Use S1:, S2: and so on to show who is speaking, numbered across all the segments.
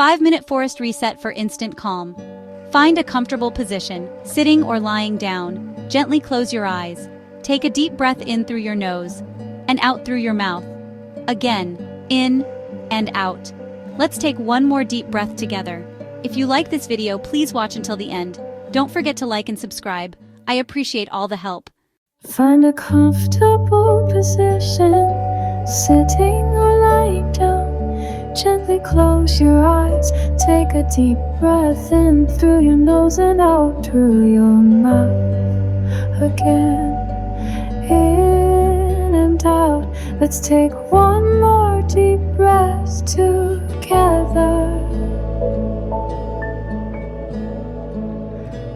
S1: 5-minute forest reset for instant calm. Find a comfortable position, sitting or lying down. Gently close your eyes. Take a deep breath in through your nose and out through your mouth. Again, in and out. Let's take one more deep breath together. If you like this video, please watch until the end. Don't forget to like and subscribe. I appreciate all the help.
S2: Find a comfortable position, sitting or lying down. Gently close your eyes. Take a deep breath in through your nose and out through your mouth. Again, in and out. Let's take one more deep breath together.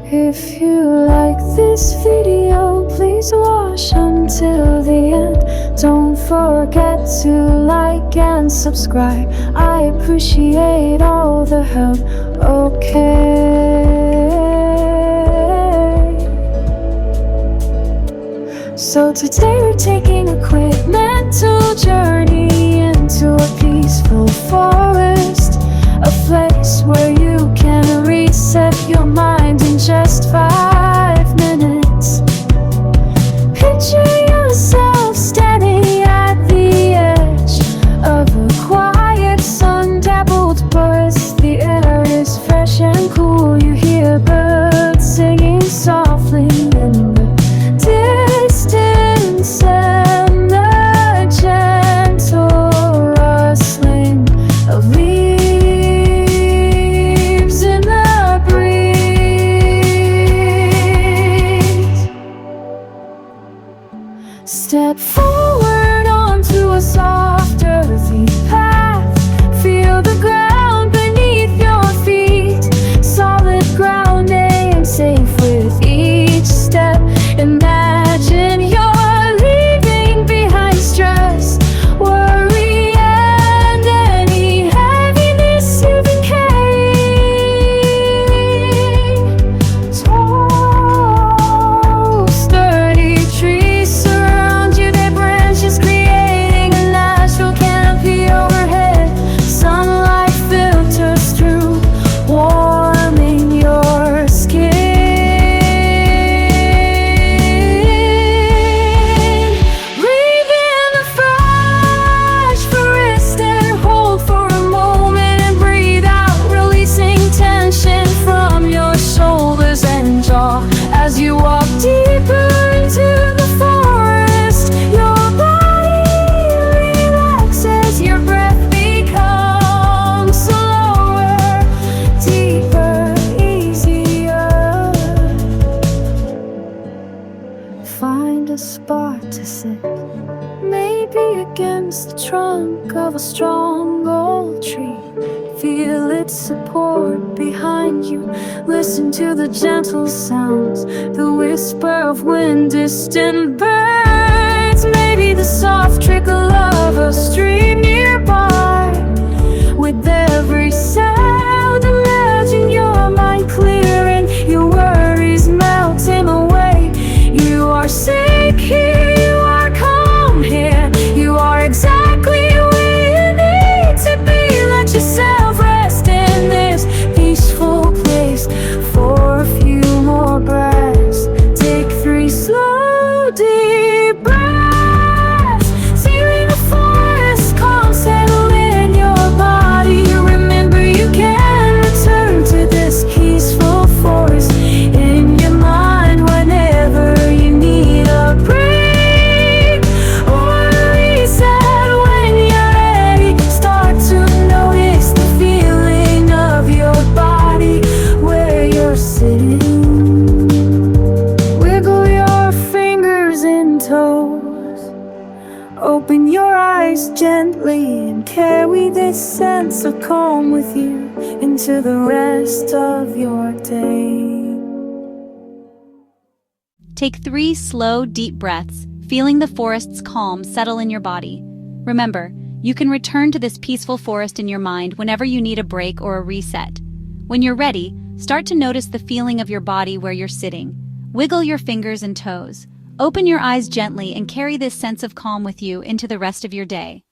S2: If you like this video, please watch until the end. Don't forget to like and subscribe. I appreciate all the help. Okay. So today we're taking a quick mental journey into a peaceful forest, a place where you can reset your mind in just 5 minutes. Picture yourself standing at the edge of a quiet, sun-dappled forest. The air is fresh and cool. You hear birds singing softly in the distance, and the gentle rustling of leaves in the breeze. Step forward onto a soft earthy path. Feel the ground beneath your feet, solid grounding, safe with each step. Imagine you're leaving behind stress, worry, and any heaviness you've been carrying. Tall, sturdy trees surround you, their branches creating a natural canopy overhead. Sunlight filters through, warming your skin. Breathe in the fresh forest and hold for a moment, and breathe out, releasing tension from your shoulders and jaw. As you walk deeper into the forest, your body relaxes, your breath becomes slower, deeper, easier. Find a spot to sit, maybe against the trunk of a strong old tree. Feel its support behind you. Listen to the gentle sounds, the whisper of wind, distant birds, maybe the soft trickle of a stream nearby. With every sound, imagine your mind clearing, your worries melting away. You are safe here, you are calm here, you are exactly where you need to be. Let yourself rest in this peaceful place for a few more breaths. Take 3 slow, deep breaths. Feeling the forest calm settle in your body. Remember, you can return to this peaceful forest in your mind whenever you need a break or a reset. When you're ready, start to notice the feeling of your body where you're sitting. Wiggle your fingers and toes. Open your eyes gently and carry this sense of calm with you into the rest of your day.
S1: Take 3 slow, deep breaths, feeling the forest's calm settle in your body. Remember, you can return to this peaceful forest in your mind whenever you need a break or a reset. When you're ready, start to notice the feeling of your body where you're sitting. Wiggle your fingers and toes. Open your eyes gently and carry this sense of calm with you into the rest of your day.